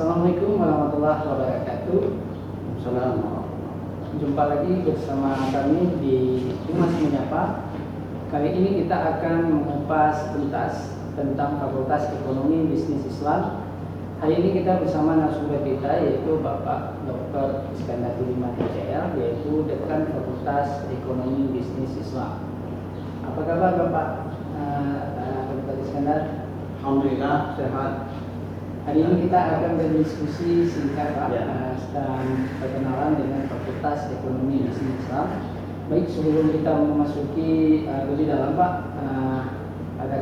Assalamualaikum warahmatullahi wabarakatuh. Assalamualaikum. Jumpa lagi bersama kami di Humas Menyapa. Kali ini kita akan mengupas tuntas tentang Fakultas Ekonomi Bisnis Islam. Hari ini kita bersama narasumber kita yaitu Bapak Dr. Iskandar Budiman HCL, yaitu Dekan Fakultas Ekonomi Bisnis Islam. Apa kabar Bapak Dr. Iskandar? Alhamdulillah sehat. Hari ini kita akan berdiskusi singkat Pak tentang perkenalan dengan Fakultas Ekonomi Bisnis Islam. Baik, sebelum kita memasuki lebih dalam Pak, ada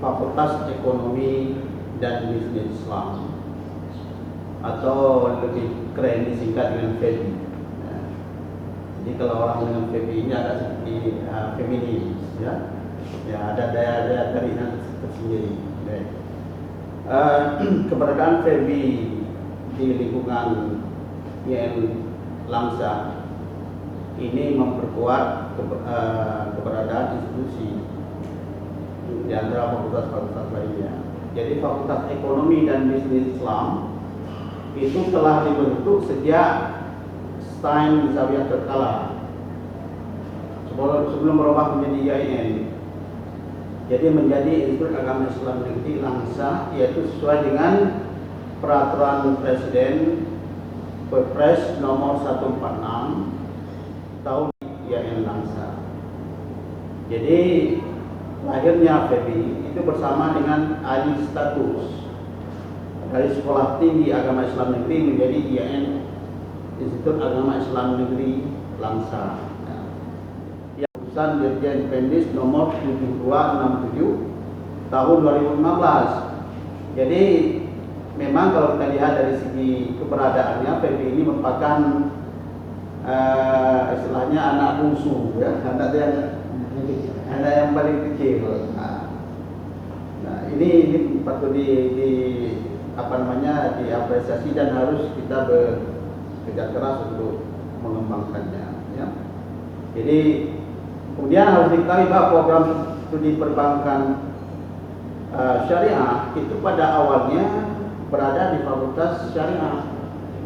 Fakultas Ekonomi dan Bisnis Islam, atau lebih keren disingkat dengan FEBI. Jadi kalau orang dengan FEBI ini agak seperti feminis, ya ada daya tarik tersendiri. Keberadaan FEBI di lingkungan IAIN Langsa ini memperkuat keberadaan institusi di antara fakultas-fakultas lainnya. Jadi Fakultas Ekonomi dan Bisnis Islam itu telah dibentuk sejak Stein Zawiya terkala sebelum berubah menjadi IAIN. Jadi menjadi Institut Agama Islam Negeri Langsa, yaitu sesuai dengan Peraturan Presiden Perpres nomor 146 tahun IAIN Langsa. Jadi lahirnya FEBI itu bersama dengan alih status dari Sekolah Tinggi Agama Islam Negeri menjadi IAIN Institut Agama Islam Negeri Langsa. Yang keputusan Dirjen Pendis nomor 7267 tahun 2015. Jadi memang kalau kita lihat dari segi keberadaannya, FEBI ini merupakan istilahnya anak bungsu, ya, anak yang paling kecil. Nah, ini patut diapresiasi dan harus kita bekerja keras untuk mengembangkannya, ya. Jadi kemudian harus diketahui bahwa program studi perbankan syariah itu pada awalnya berada di Fakultas Syariah.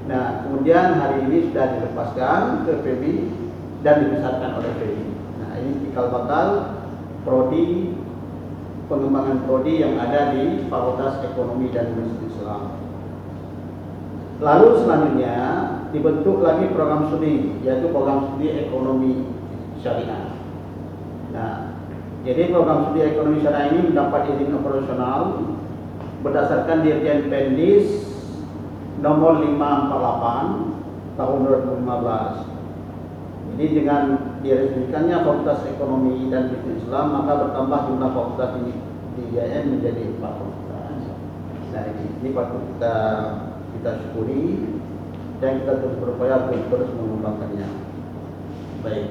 Nah, kemudian hari ini sudah dilepaskan ke FEBI dan dibesarkan oleh FEBI. Nah, ini cikal bakal prodi, pengembangan prodi yang ada di Fakultas Ekonomi dan Bisnis Islam. Lalu selanjutnya dibentuk lagi program studi, yaitu program studi Ekonomi Syariah. Nah, jadi program studi Ekonomi Syariah ini mendapat izin operasional berdasarkan Dirjen Pendis nomor 548 tahun 2015. Jadi dengan diresmikannya Fakultas Ekonomi dan Bisnis Islam, maka bertambah jumlah fakultas ini di IAIN menjadi 4 fakultas. Nah, ini patut kita syukuri dan kita terus berupaya untuk terus mengembangkannya. Baik.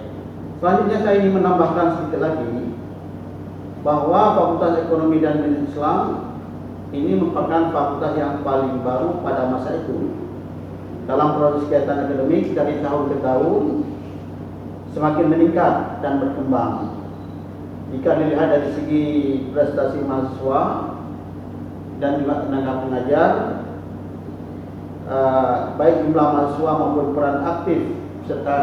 Selanjutnya saya ingin menambahkan sedikit lagi bahwa Fakultas Ekonomi dan Bisnis Islam ini merupakan fakultas yang paling baru pada masa itu. Dalam proses kegiatan akademik dari tahun ke tahun semakin meningkat dan berkembang. Jika dilihat dari segi prestasi mahasiswa dan juga tenaga pengajar, baik jumlah mahasiswa maupun peran aktif serta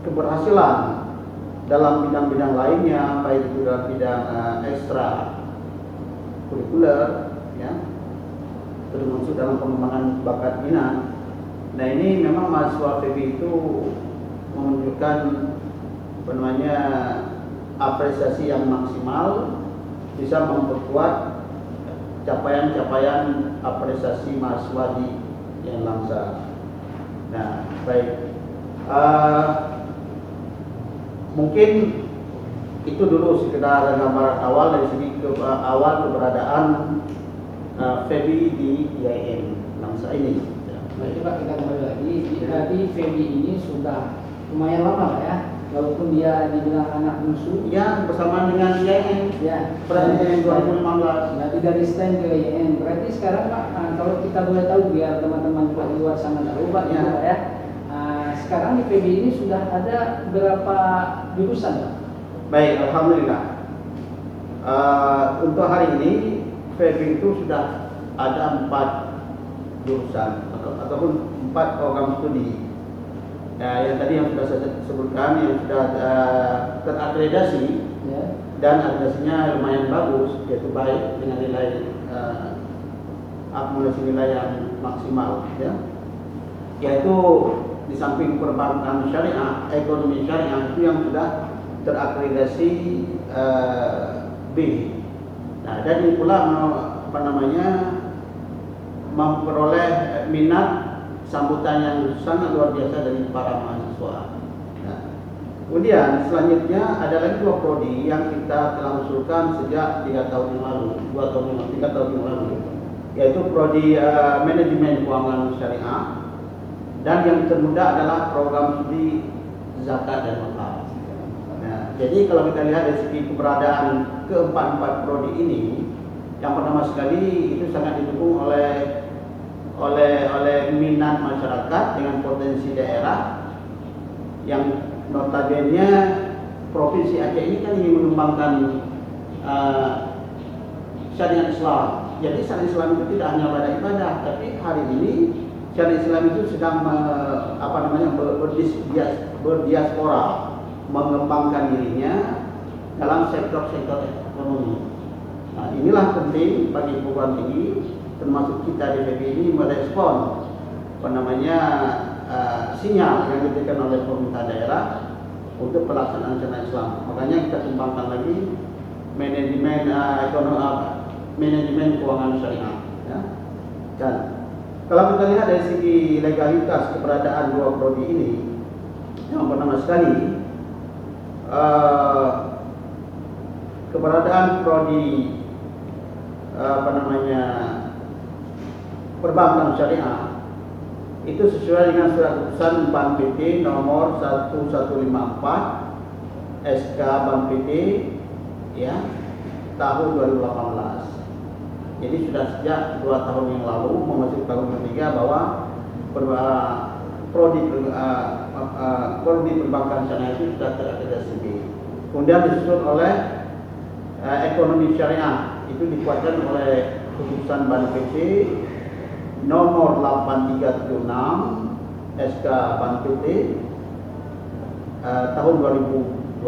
keberhasilan dalam bidang-bidang lainnya, baik itu dalam bidang ekstra kurikuler, ya, termasuk dalam pengembangan bakat minat. Nah, ini memang mahasiswa FEBI itu menunjukkan apresiasi yang maksimal, bisa memperkuat capaian-capaian apresiasi mahasiswa di IAIN Langsa. Nah, baik, mungkin itu dulu sekedar gambaran awal dari segi awal keberadaan FEBI di IAIN Langsa ini. Baik Pak, kita kembali lagi. Jadi FEBI ini sudah lumayan lama ya, walaupun dia dibilang anak bungsu. Ya, bersama dengan IAIN. Ya, pada 2015. Berarti dari STEM ke IAIN. Berarti sekarang Pak, kalau kita boleh tahu biar teman-teman di luar sana tahu Pak, ya. Gitu, Pak, ya. Sekarang di FEBI ini sudah ada berapa jurusan Pak? Baik, alhamdulillah. Untuk hari ini FEB itu sudah ada 4 jurusan ataupun 4 program studi. Yang tadi yang sudah saya sebutkan yang sudah terakreditasi dan akreditasinya lumayan bagus, yaitu baik dengan nilai akumulasi nilai yang maksimal, yaitu di samping perbankan syariah, ekonomi syariah itu yang sudah terakreditasi B. Nah, dan ini pula memperoleh minat sambutan yang sangat luar biasa dari para mahasiswa. Nah, kemudian selanjutnya ada lagi 2 prodi yang kita telah usulkan sejak 3 tahun yang lalu, 3 tahun yang lalu, yaitu prodi manajemen keuangan syariah, dan yang termuda adalah program studi zakat dan wakaf. Nah, jadi kalau kita lihat dari segi keberadaan keempat prodi ini, yang pertama sekali itu sangat didukung oleh minat masyarakat dengan potensi daerah yang notabene Provinsi Aceh ini kan ingin mengembangkan syariat Islam. Jadi syariat Islam itu tidak hanya pada ibadah, tapi hari ini syariat Islam itu sedang berdiaspora, mengembangkan dirinya dalam sektor-sektor ekonomi. Nah, inilah penting bagi program ini, termasuk kita di FEB ini merespon sinyal yang diberikan oleh pemerintah daerah untuk pelaksanaan syariat Islam. Makanya kita kembangkan lagi manajemen keuangan syariah. Ya. Dan kalau kita lihat dari segi legalitas keberadaan 2 prodi ini, yang pertama sekali keberadaan prodi perbankan syariah itu sesuai dengan surat keputusan Bank PT nomor 1154 SK Bank PT tahun 2018. Jadi sudah sejak 2 tahun yang lalu memasuki tahun ketiga bahwa prodi perbankan syariah itu sudah terakreditasi. Kemudian disusul oleh ekonomi syariah, itu dikuatkan oleh keputusan Bank PT nomor 8376 SK Bank PT tahun 2020.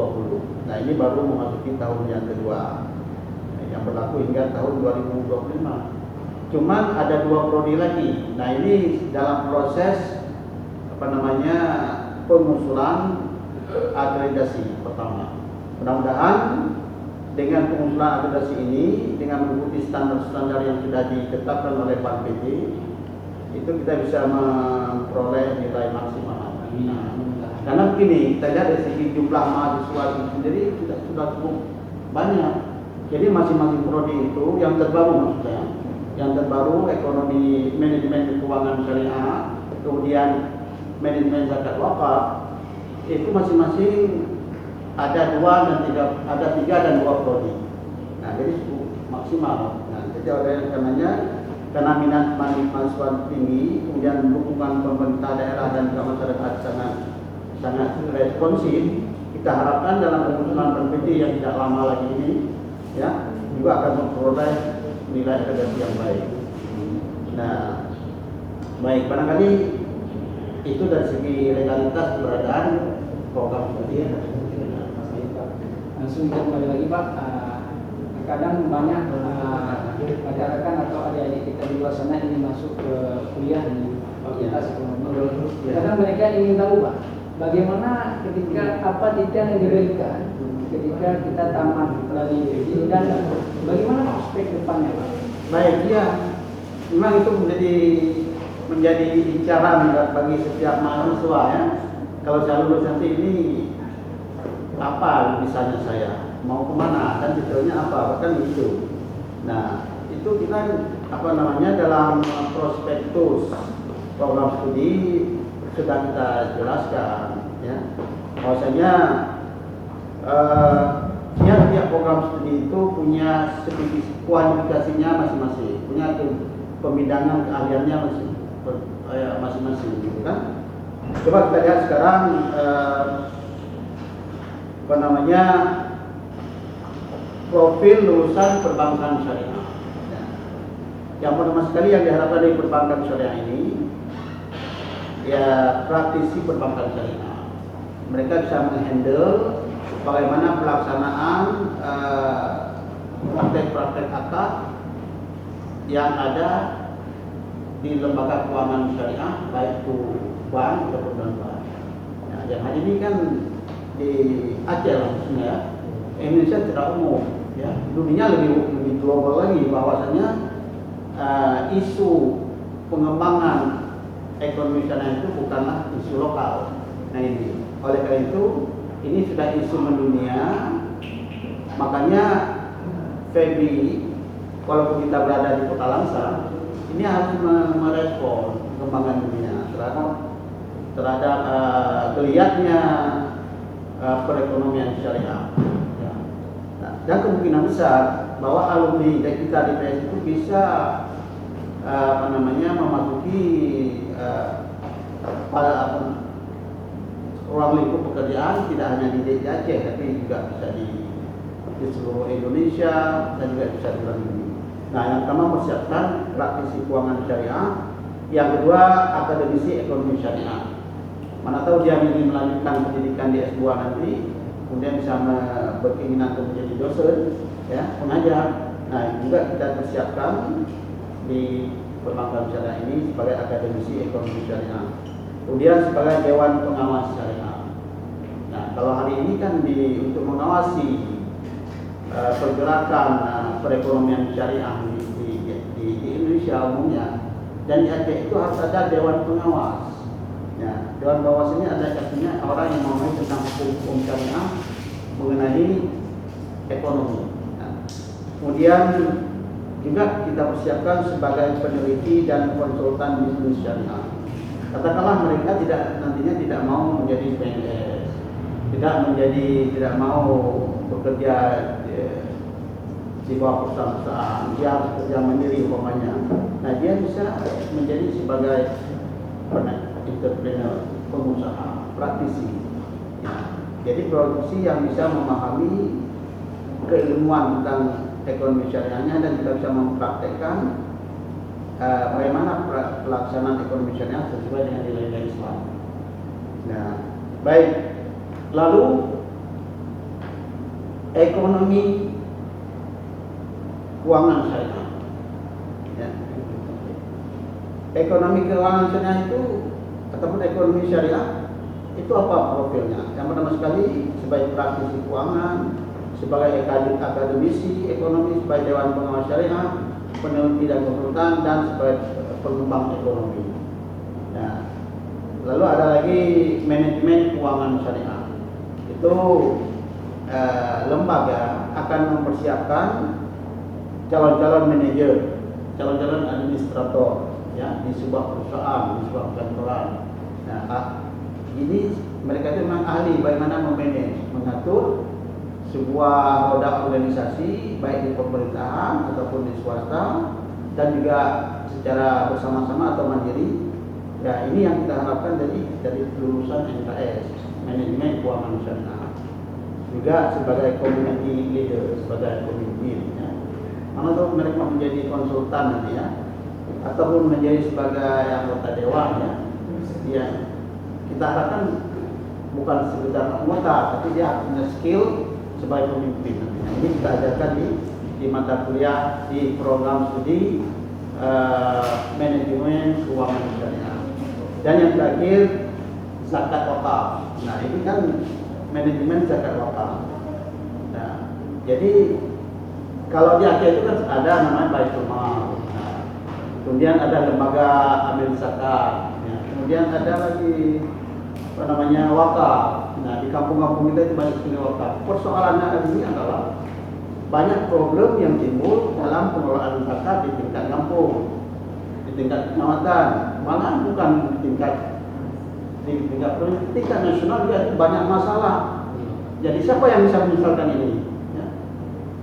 Nah, ini baru memasuki tahun yang kedua yang berlaku hingga tahun 2025. Cuman ada 2 prodi lagi. Nah, ini dalam proses pengusulan akreditasi pertama. Mudah-mudahan dengan pengusulan akreditasi ini, dengan mengikuti standar-standar yang sudah ditetapkan oleh Bank PT, itu kita bisa memperoleh nilai maksimal. Nah, karena begini, kita lihat dari segi jumlah mahasiswa itu sendiri sudah cukup banyak. Jadi masing-masing prodi itu yang terbaru, maksudnya, yang terbaru ekonomi manajemen keuangan syariah, kemudian manajemen zakat wakaf, itu masing-masing ada 3 dan 2 prodi. Nah, jadi maksimal. Nah, jadi oleh karena minat mahasiswa tinggi, kemudian dukungan pemerintah daerah dan juga masyarakat sangat responsif, kita harapkan dalam pengusulan PPT yang tidak lama lagi ini, juga akan memperoleh nilai akreditasi yang baik. Nah, baik, barangkali itu dari segi legalitas keberadaan program seperti ini. Langsung kembali lagi Pak, kadang banyak rekan-rekan atau adik-adik kita di luar sana ingin masuk ke kuliah di fakultas ekonomi. Kadang mereka ingin tahu Pak, bagaimana ketika apa titik yang diberikan ketika kita tamat dari ini dan bagaimana prospek depannya Pak? Baik, memang itu menjadi incaran bagi setiap mahasiswa ya. Kalau saya lulus nanti ini apa misalnya saya mau kemana dan detailnya apa, bahkan itu. Nah, itu kita dalam prospektus program studi sudah kita jelaskan ya, bahwasanya tiap program studi itu punya sedikit kualifikasinya masing-masing, punya pembidangan keahliannya masing-masing gitu kan. Coba kita lihat sekarang profil lulusan perbankan syariah. Ya. Yang pertama sekali yang diharapkan dari perbankan syariah ini, ya praktisi perbankan syariah. Mereka bisa menghandle bagaimana pelaksanaan praktek-praktek akad yang ada di lembaga keuangan syariah, baik itu bank ataupun non-bank. Nah, yang hari ini kan di Aceh langsung ya, Indonesia tidak umum, ya dunia lebih global lagi, bahwasanya isu pengembangan ekonomi syariah itu bukanlah isu lokal. Nah ini, oleh karena itu ini sudah isu mendunia, makanya FEBI walaupun kita berada di Kota Langsa, ini harus merespon perkembangan dunia terhadap geliatnya perekonomian syariah. Ya. Nah, dan kemungkinan besar bahwa alumni kita di PS itu bisa memasuki ruang lingkup pekerjaan tidak hanya di Aceh, tapi juga bisa di seluruh Indonesia dan juga bisa di luar negeri. Nah, yang pertama persiapkan praktisi keuangan syariah, yang kedua akademisi ekonomi syariah. Mana tahu dia ingin melanjutkan pendidikan di S2 nanti, kemudian bisa berkeinginan untuk menjadi dosen, ya, pengajar. Nah, juga kita persiapkan di perbankan syariah ini sebagai akademisi ekonomi syariah. Kemudian sebagai dewan pengawas syariah. Nah, kalau hari ini kan untuk mengawasi pergerakan perekonomian syariah di Indonesia umumnya, dan di Aceh itu harus ada dewan pengawas. Ya, dewan pengawas ini ada artinya orang yang mengetahui tentang hukum syariah mengenai ekonomi. Nah, kemudian juga kita persiapkan sebagai peneliti dan konsultan bisnis syariah. Katakanlah mereka nantinya tidak mau menjadi PNS, tidak mau bekerja di bawah perusahaan-perusahaan, dia harus bekerja mandiri umpamanya. Nah, dia bisa menjadi sebagai entrepreneur, pengusaha, praktisi. Ya. Jadi produksi yang bisa memahami keilmuan tentang ekonomi syariahnya dan kita bisa mempraktekkan bagaimana pelaksanaan ekonomi syariah sesuai dengan nilai-nilai Islam. Nah, baik. Lalu ekonomi keuangan syariah. Ya. Ekonomi keuangan syariah itu ataupun ekonomi syariah itu apa profilnya? Yang pertama sekali sebagai praktisi keuangan, sebagai akademisi ekonomi, sebagai dewan pengawas syariah, peneliti dan konsultan, dan sebagai pengembang ekonomi. Nah, lalu ada lagi manajemen keuangan syariah. Itu lembaga akan mempersiapkan calon-calon manajer, calon-calon administrator, ya, di sebuah perusahaan, di sebuah kantoran. Nah, ini mereka itu memang ahli bagaimana mengatur sebuah roda organisasi baik di pemerintahan ataupun di swasta dan juga secara bersama-sama atau mandiri. Ya, ini yang kita harapkan dari lulusan MKS, manajemen keuangan syariah. Juga sebagai community leader, sebagai community, ya. Mana tahu mereka menjadi konsultan nanti, ya, ataupun menjadi sebagai anggota dewan, ya. Ya, kita harapkan bukan sekedar anggota, tapi dia punya skill sebagai pemimpin. Nah, ini kita ajarkan di mata kuliah di program studi manajemen keuangan syariah. Dan yang terakhir zakat wakaf. Nah, ini kan manajemen zakat wakaf. Nah, jadi kalau di Aceh itu kan ada namanya Baitul Mal. Nah, kemudian ada lembaga amil zakat. Ya. Kemudian ada lagi wakaf. Nah, di kampung-kampung kita itu banyak sekali wakaf. Persoalannya ini adalah banyak problem yang timbul dalam pengelolaan zakat di tingkat kampung, di tingkat kecamatan, malah bukan di tingkat nasional juga banyak masalah. Jadi siapa yang bisa menyelesaikan ini? Ya.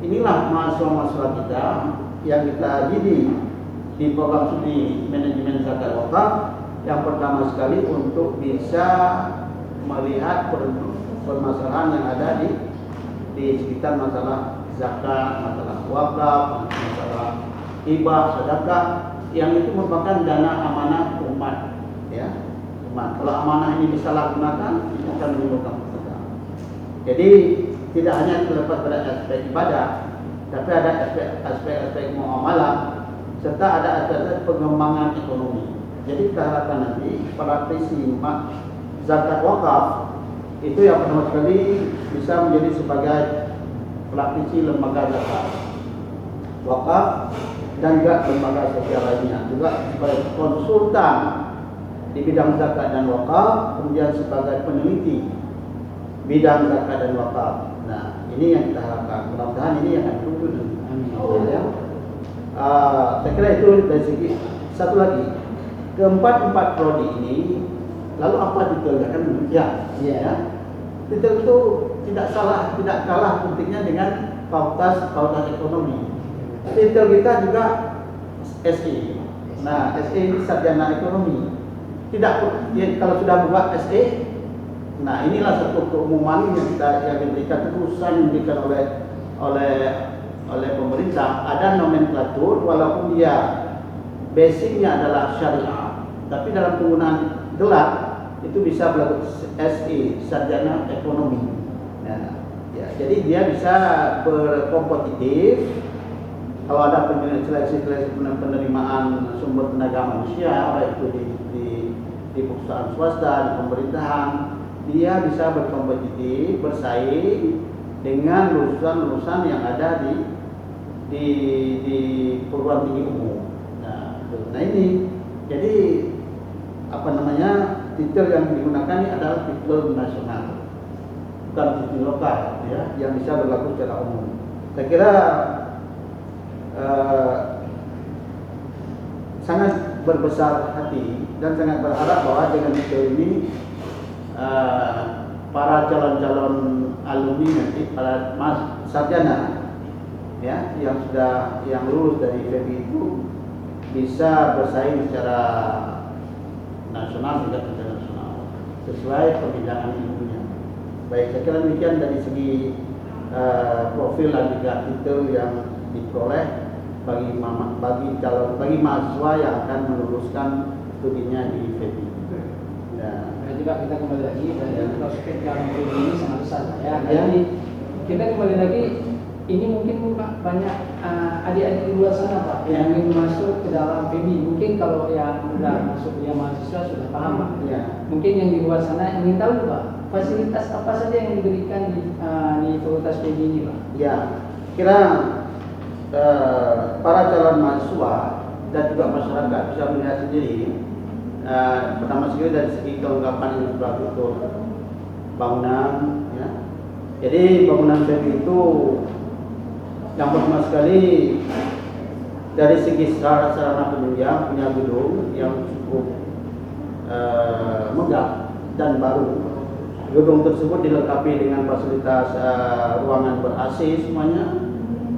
Inilah masalah-masalah kita yang kita didik di program studi manajemen zakat wakaf. Yang pertama sekali untuk bisa melihat permasalahan yang ada di sekitar masalah zakat, masalah wakaf, masalah hibah, sedekah, yang itu merupakan dana amanah umat, ya. Umat. Kalau amanah ini disalahgunakan, itu akan menimbulkan petaka. Jadi tidak hanya terlepas pada aspek ibadah, tapi ada aspek muamalah serta ada aspek pengembangan ekonomi. Jadi kita harapkan nanti praktisi zakat wakaf itu yang pertama sekali bisa menjadi sebagai praktisi lembaga zakat wakaf dan juga lembaga sosial lainnya, juga sebagai konsultan di bidang zakat dan wakaf, kemudian sebagai peneliti bidang zakat dan wakaf. Nah, ini yang kita harapkan. Mudah-mudahan ini akan terwujud. Ya. Saya kira itu dari segi. Satu lagi, keempat prodi ini, lalu apa detailnya kan demikian? Ya. Detail itu tidak kalah pentingnya dengan fakultas ekonomi. Detail kita juga SE. Nah, SE ini sarjana ekonomi. Tidak, ya, kalau sudah buat SE, nah inilah satu keumuman yang diberikan, terusan yang diberikan oleh pemerintah. Ada nomenklatur walaupun dia basicnya adalah syariah, tapi dalam penggunaan gelar itu bisa berlaku SE, sarjana ekonomi. Nah, ya, jadi dia bisa berkompetitif. Kalau ada seleksi penerimaan sumber tenaga manusia, baik itu di perusahaan swasta, di pemerintahan, dia bisa berkompetitif, bersaing dengan lulusan-lulusan yang ada di perguruan tinggi umum. Nah ini, jadi titel yang digunakan ini adalah titel nasional, bukan titel lokal, ya, yang bisa berlaku secara umum. Saya kira sangat berbesar hati dan sangat berharap bahwa dengan titel ini para calon-calon alumni nanti, para sarjana, ya, yang lulus dari FEBI itu bisa bersaing secara nasional hingga internasional sesuai perbincangan ilmunya. Baik, saya kira demikian dari segi profil dan juga titel yang diperoleh bagi mahasiswa yang akan meluluskan studinya di FEBI. Nah, juga kita kembali lagi dari prospek dalam FEBI ini sangat besar, ya. Jadi kita kembali lagi, ini mungkin banyak adik-adik di luar sana, Pak, yang ingin masuk ke dalam FEBI. Mungkin kalau yang sudah masuk dia mahasiswa sudah paham, Pak. Ya. Mungkin yang di luar sana ingin tahu, Pak, fasilitas apa saja yang diberikan di fakultas FEBI ini, Pak? Ya, kira para calon mahasiswa dan juga masyarakat bisa melihat sendiri. Pertama sekali dari segi kelengkapan infrastruktur bangunan, ya. Jadi bangunan FEBI itu yang pertama sekali dari segi sarana penunjang, punya gedung yang cukup megah dan baru. Gedung tersebut dilengkapi dengan fasilitas ruangan ber-AC semuanya.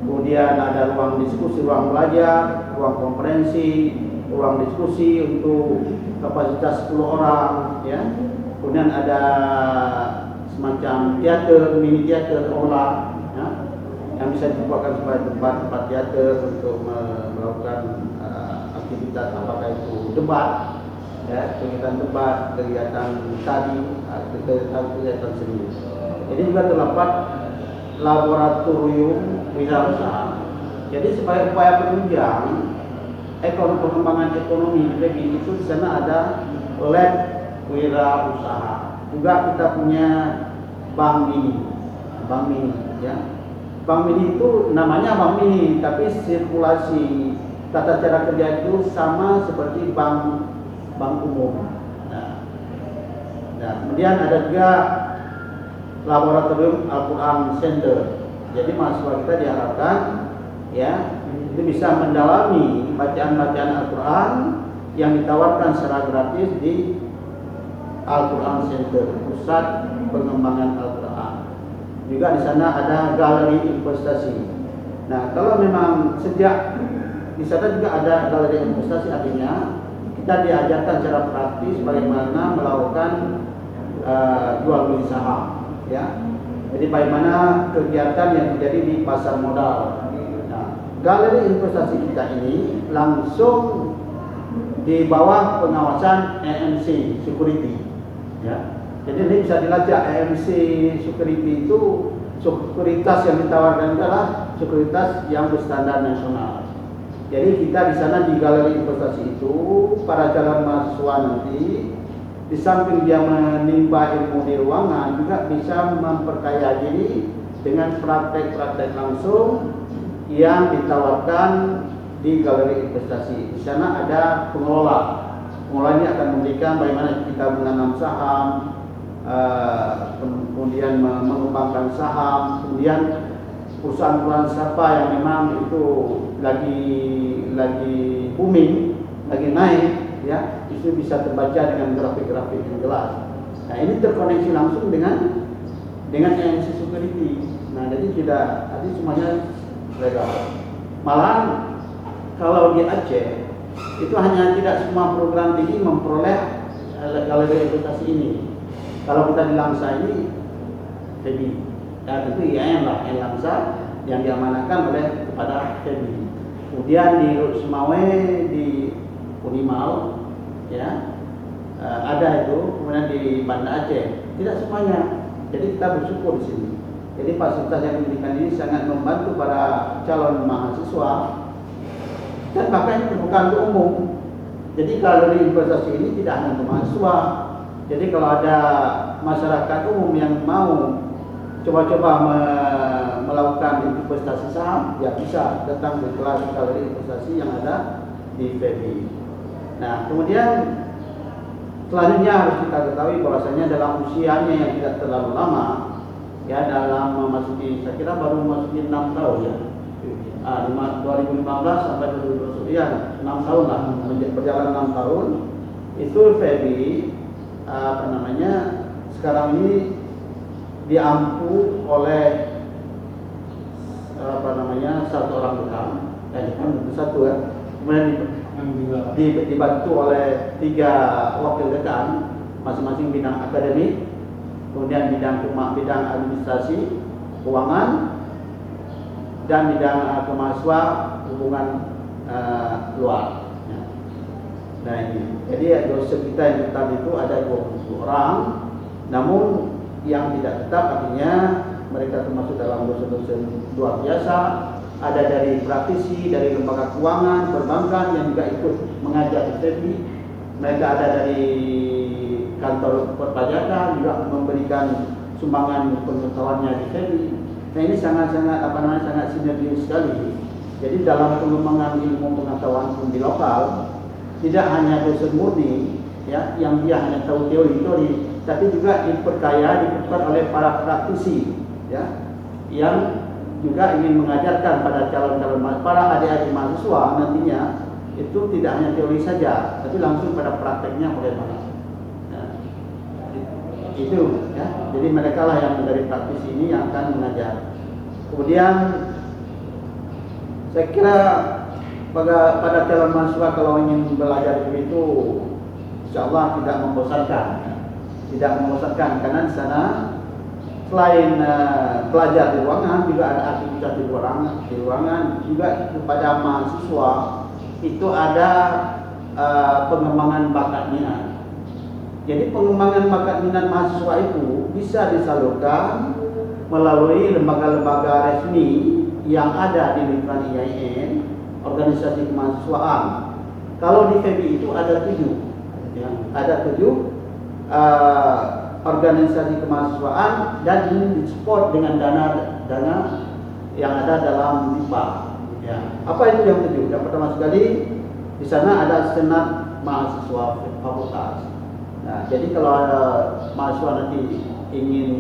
Kemudian ada ruang diskusi, ruang belajar, ruang konferensi, ruang diskusi untuk kapasitas 10 orang, ya. Kemudian ada semacam teater, mini teater, aula, ya, yang bisa dibuatkan sebagai tempat teater untuk melakukan aktivitas, apakah itu debat, ya, kegiatan debat, kegiatan tadi, kegiatan seni. Jadi juga terdapat laboratorium wirausaha. Jadi sebagai upaya penunjang pengembangan ekonomi di FEBI itu, di sana ada lab wirausaha. Juga kita punya bank mini, ya. Bank mini itu namanya bank mini, tapi sirkulasi tata cara kerja itu sama seperti bank umum. Nah, kemudian ada juga laboratorium Al-Quran Center. Jadi mahasiswa kita diharapkan, ya, itu bisa mendalami bacaan-bacaan Al-Quran yang ditawarkan secara gratis di Al-Quran Center, pusat pengembangan Al-Quran. Juga di sana ada galeri investasi. Nah, kalau memang sejak di sana juga ada galeri investasi, artinya kita diajarkan secara praktis bagaimana melakukan jual beli saham, ya. Jadi bagaimana kegiatan yang terjadi di pasar modal. Nah, galeri investasi kita ini langsung di bawah pengawasan EMC Security. Ya. Jadi ini bisa dilacak EMC Security itu sekuritas yang ditawarkan adalah sekuritas yang berstandar nasional. Jadi kita di sana di galeri investasi itu para calon mahasiswa nanti di samping dia menimba ilmu di ruangan juga bisa memperkaya diri dengan praktek-praktek langsung yang ditawarkan di galeri investasi. Di sana ada pengelola. Pengelolanya akan memberikan bagaimana kita menanam saham, kemudian mengembangkan saham, kemudian perusahaan-perusahaan siapa yang memang itu lagi booming, lagi naik, ya itu bisa terbaca dengan grafik-grafik yang jelas. Nah ini terkoneksi langsung dengan EMC Security. Nah jadi tidak, tadi semuanya legal. Malahan kalau di Aceh itu hanya tidak semua program tinggi memperoleh galeri investasi ini. Kalau kita di Langsa ini, jadi ya tentu IAM lah, Langsa yang diamanahkan oleh kepada FEBI. Kemudian di Semawe, di Unimau, ya ada itu. Kemudian di Banda Aceh, tidak semuanya. Jadi kita bersyukur di sini. Jadi fasilitas yang diberikan ini sangat membantu para calon mahasiswa dan bahkan terbuka untuk umum. Jadi kalau di investasi ini tidak hanya untuk mahasiswa. Jadi kalau ada masyarakat umum yang mau coba-coba melakukan investasi saham, ya bisa datang ke kelas galeri investasi yang ada di FEBI. Nah, kemudian selanjutnya harus kita ketahui bahwasanya dalam usianya yang tidak terlalu lama, ya dalam memasuki, saya kira baru memasuki 6 tahun ya. 2015 sampai 2021, ya 6 tahun lah, berjalan 6 tahun. Itu FEBI sekarang ini diampu oleh satu orang dekan, satu ya, kemudian dibantu oleh 3 wakil dekan, masing-masing bidang akademik, kemudian bidang administrasi, keuangan, dan bidang kemahasiswa hubungan luar. Nah ini, jadi dosen kita yang tetap itu ada 20 orang, namun yang tidak tetap artinya mereka termasuk dalam dosen-dosen luar biasa. Ada dari praktisi, dari lembaga keuangan, perbankan yang juga ikut mengajar di FEBI. Mereka ada dari kantor perpajakan juga memberikan sumbangan pengetahuannya di FEBI. Nah ini sangat sinergi sekali. Jadi dalam pengembangan ilmu pengetahuan pun di lokal, tidak hanya dosen murni ya yang dia hanya tahu teori, tapi juga diperkuat oleh para praktisi ya yang juga ingin mengajarkan pada calon-calon para adik-adik mahasiswa nantinya itu tidak hanya teori saja, tapi langsung pada prakteknya bagaimana. Ya, itu ya. Jadi mereka lah yang dari praktisi ini yang akan mengajar. Kemudian saya kira pada calon mahasiswa kalau ingin belajar begitu, insya Allah tidak membosankan karena di sana selain belajar di ruangan juga ada aktivitas di ruangan juga kepada mahasiswa itu ada pengembangan bakat minat. Jadi pengembangan bakat minat mahasiswa itu bisa disalurkan melalui lembaga-lembaga resmi yang ada di lingkungan IAIN, organisasi kemahasiswaan. Kalau di FEBI itu ada 7, ya, ada 7 organisasi kemahasiswaan dan ini disupport dengan dana yang ada dalam MIPA. Ya. Apa itu yang 7? Yang pertama sekali di sana ada senat mahasiswa fakultas. Nah, jadi kalau ada mahasiswa nanti ingin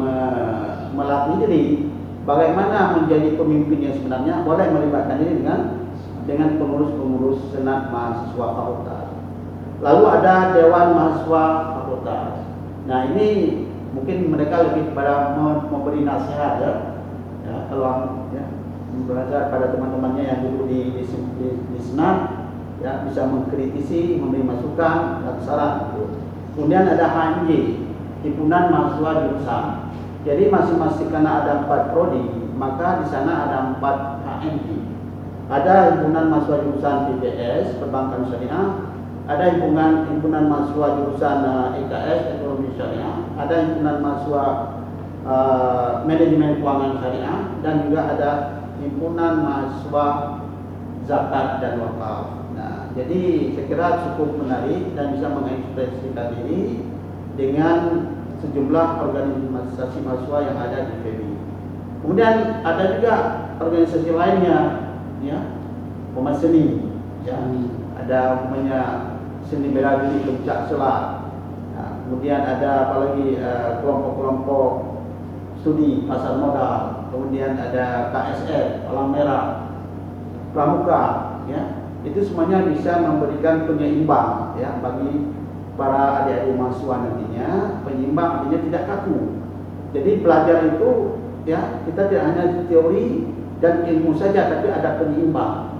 melatih diri bagaimana menjadi pemimpin yang sebenarnya, boleh melibatkan diri dengan pengurus-pengurus senat mahasiswa fakultas. Lalu ada dewan mahasiswa fakultas. Nah ini mungkin mereka lebih kepada memberi nasihat ya kalau ya, belajar pada teman-temannya yang dulu di senat ya bisa mengkritisi, memberi masukan dan saran. Kemudian ada HMJ, himpunan mahasiswa jurusan. Jadi masing-masing karena ada 4 prodi, maka di sana ada 4 HMI. Ada himpunan mahasiswa jurusan PBS Perbankan Syariah, ada himpunan mahasiswa jurusan EKS Ekonomi Syariah, ada himpunan mahasiswa Manajemen Keuangan Syariah, dan juga ada himpunan mahasiswa Zakat dan Wakaf. Nah, jadi saya kira cukup menarik dan bisa mengekspresikan diri dengan sejumlah organisasi mahasiswa yang ada di FEBI. Kemudian ada juga organisasi lainnya, ya, umat seni, ya, ada umpamanya seni bela diri pencak silat. Nah, kemudian ada apalagi kelompok-kelompok studi pasar modal, kemudian ada KSR, Palang Merah, Pramuka, ya, itu semuanya bisa memberikan penyeimbang, ya, bagi para adik-adik mahasiswa nantinya. Penyeimbang artinya tidak kaku. Jadi belajar itu, ya, kita tidak hanya teori dan ilmu saja, tapi ada penyeimbang.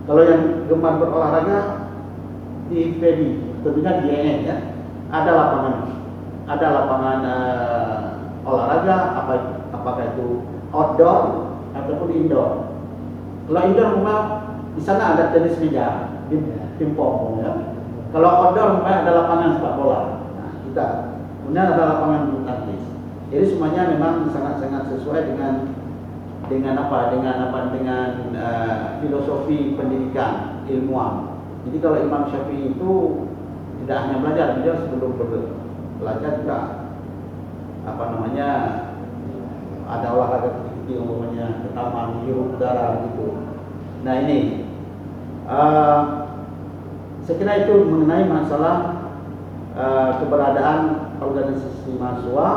Kalau yang gemar berolahraga di FEBI, tentunya di EN, ya, ada lapangan olahraga, apakah itu outdoor ataupun indoor. Kalau indoor memang di sana ada tenis meja, pingpong, ya. Kalau outdoor memang ada lapangan sepak bola. Nah, kemudian ada lapangan bulu tangkis. Jadi semuanya memang sangat-sangat sesuai dengan filosofi pendidikan ilmuwan. Jadi kalau Imam Syafi'i itu tidak hanya belajar, beliau sebelum belajar juga ada olahraga kecil, umpamanya ke taman, hirup udara gitu. Nah ini saya kira itu mengenai masalah keberadaan organisasi mahasiswa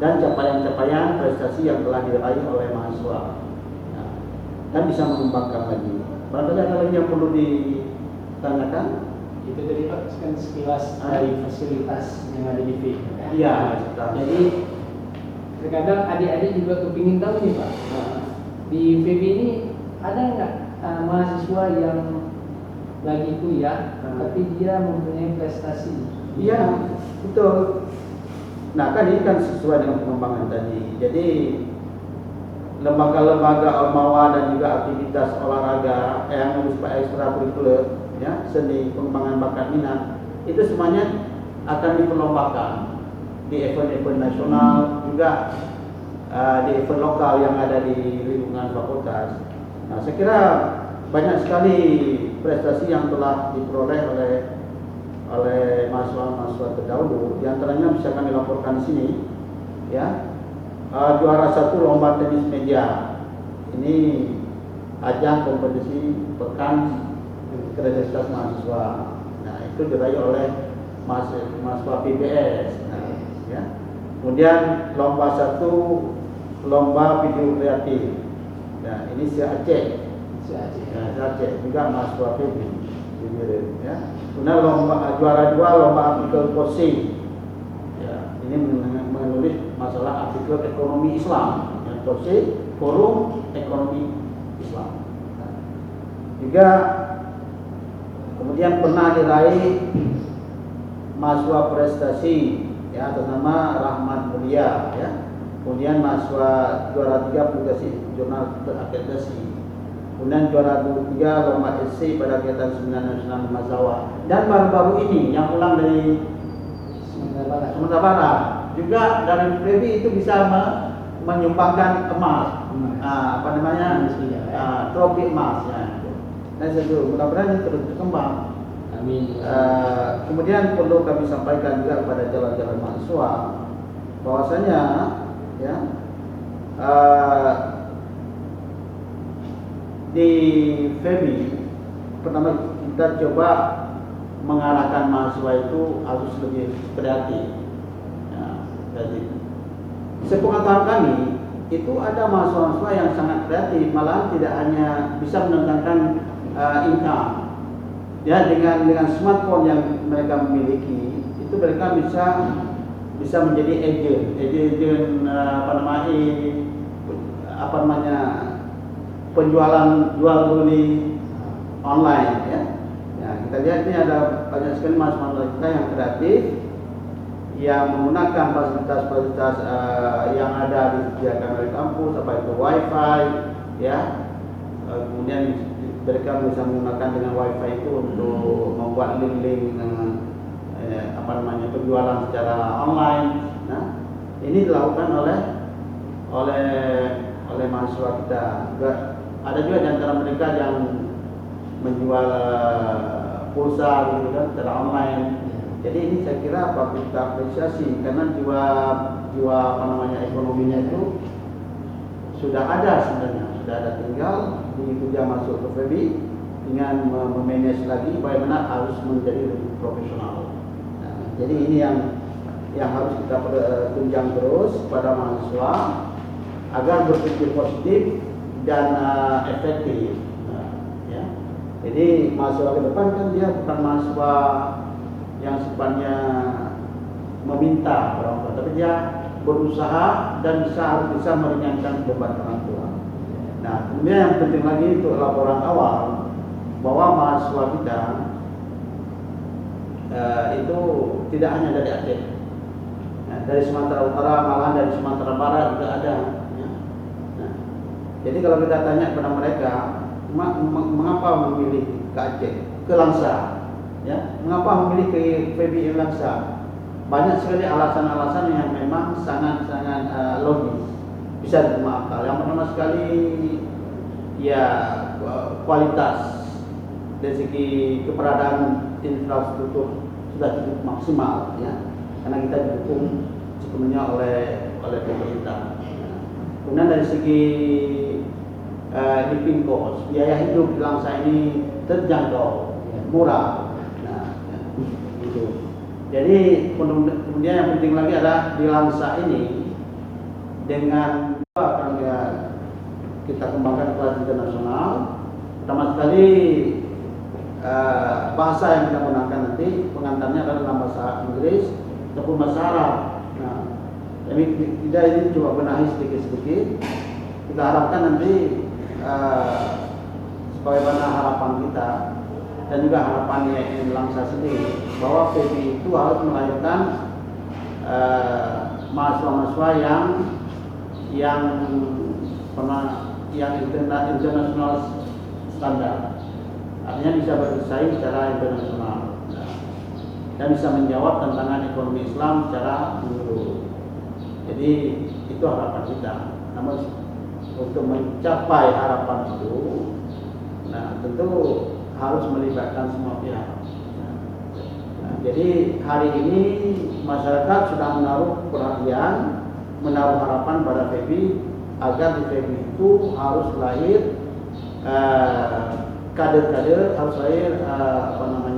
dan capaian-capaian prestasi yang telah diraih oleh mahasiswa, ya, dan bisa mengembangkan lagi. Barangkali ada lagi yang perlu ditanyakan? Itu tadi Pak, kan sekilas dari fasilitas yang ada di FEBI. Iya. Jadi terkadang adik-adik juga kepingin tahu nih Pak, di FEBI ini ada nggak mahasiswa yang lagi kuliah tapi dia mempunyai prestasi? Iya, betul. Nah kan ini kan sesuai dengan pengembangan tadi. Jadi lembaga-lembaga ormawa dan juga aktivitas olahraga yang bersifat ekstrakurikuler, ya, seni, pengembangan bakat minat, itu semuanya akan diperlombakan di event-event nasional, juga di event lokal yang ada di lingkungan fakultas. Nah, saya kira banyak sekali prestasi yang telah diperoleh oleh mahasiswa-mahasiswa terdahulu. Di antaranya bisa kami laporkan di sini, ya. Juara 1 lomba tenis meja. Ini ajang kompetisi pekan kreativitas mahasiswa. Nah, itu diraih oleh mahasiswa PBS. Nah, ya. Kemudian lomba 1 lomba video kreatif. Nah, ini si Aceh. Aceh juga mahasiswa PBS, ya. Kemudian juara 2 lomba artikel posing. Ya, ini menulis masalah artikel ekonomi Islam, ya, posing forum ekonomi Islam. Nah, juga kemudian pernah diraih mahasiswa prestasi, ya, atas nama Rahmat Mulia, ya. Kemudian mahasiswa juara 3 publikasi jurnal terakreditasi. Kemudian juara 3 lomba esai pada kegiatan Seminar Nasional Mahasiswa. Dan baru-baru ini yang pulang dari Sumatera Barat juga dari FEBI itu bisa menyumbangkan emas. Trofi emas, ya. Dan mudah-mudahan ini terus berkembang. Amin. Kemudian perlu kami sampaikan juga kepada jalan-jalan mahasiswa bahwasanya, ya, di FEBI pertama kita coba mengarahkan mahasiswa itu harus lebih kreatif, ya. Jadi sepengetahuan kami itu ada mahasiswa yang sangat kreatif, malah tidak hanya bisa mendatangkan income, ya, dengan smartphone yang mereka miliki itu mereka bisa menjadi agent penjualan jual beli online, ya. Ya, kita lihat ini ada banyak sekali mahasiswa kita yang kreatif, yang menggunakan fasilitas-fasilitas yang ada disediakan oleh kampus, apa itu wifi, ya. Kemudian mereka bisa menggunakan dengan wifi itu untuk membuat link-link penjualan secara online. Nah, ini dilakukan oleh mahasiswa kita. Ada juga di antara mereka yang menjual pulsa gitu kan secara online. Jadi ini saya kira patut kita apresiasi karena jiwa ekonominya itu sudah ada sebenarnya, sudah ada, tinggal begitu dia masuk ke FEBI dengan memanage lagi bagaimana harus menjadi lebih profesional. Nah, jadi ini yang harus kita tunjang terus pada mahasiswa agar berpikir positif dan efektif. Nah, ya. Jadi mahasiswa ke depan kan dia bukan mahasiswa yang sifatnya meminta orang tua, tapi dia berusaha dan harus bisa meringankan beban orang tua. Nah, kemudian yang penting lagi itu laporan awal bahwa mahasiswa kita itu tidak hanya dari Aceh, dari Sumatera Utara, malahan dari Sumatera Barat juga ada. Ya. Nah, jadi kalau kita tanya kepada mereka, mengapa memilih ke Aceh, ke Langsa? Ya, mengapa memilih ke FEBI Langsa? Banyak sekali alasan-alasan yang memang sangat-sangat logis, bisa diterima akal. Yang pertama sekali, ya kualitas dari segi keberadaan infrastruktur sudah cukup maksimal, ya, karena kita didukung sepenuhnya oleh pemerintah. Kemudian dari segi living cost, biaya hidup di Langsa ini terjangkau, murah. Jadi kemudian yang penting lagi adalah di Langsa ini dengan akan kita kembangkan kelas internasional. Pertama sekali bahasa yang kita gunakan nanti pengantarnya adalah dalam bahasa Inggris ataupun bahasa Arab. Nah, kita ini coba benahi sedikit-sedikit. Kita harapkan nanti sebagaimana harapan kita dan juga harapannya yang Langsa sendiri bahwa FEBI itu harus melahirkan mahasiswa-mahasiswa yang internasional standar, artinya bisa bersaing secara internasional dan bisa menjawab tantangan ekonomi Islam secara menyeluruh. Jadi itu harapan kita. Namun untuk mencapai harapan itu, nah tentu harus melibatkan semua pihak. Nah, jadi hari ini masyarakat sudah menaruh perhatian, menaruh harapan pada FEBI agar di FEBI itu harus lahir kader-kader, harus lahir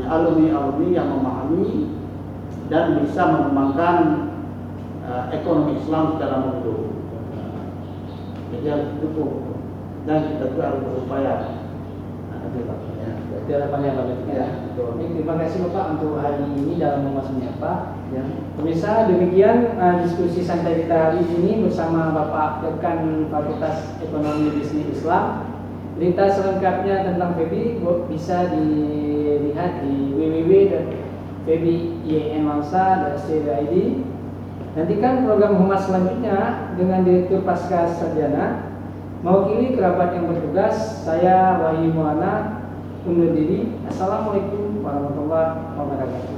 alumni-alumni yang memahami dan bisa mengembangkan ekonomi Islam secara menyeluruh. Jadi harus didukung dan kita juga harus berupaya. Harapannya Pak. Ya. Terima kasih Bapak untuk hari ini dalam Humas Menyapa. Ya. Pemirsa, demikian diskusi santai kita hari ini bersama Bapak Dekan Fakultas Ekonomi Bisnis Islam. Berita selengkapnya tentang FEBI bisa dilihat di www.febi.ymangsa.co.id. Nantikan program Humas selanjutnya dengan Direktur Pasca Sarjana. Mewakili kerabat yang bertugas, saya Wahyu Muana undur diri. Assalamualaikum warahmatullahi wabarakatuh.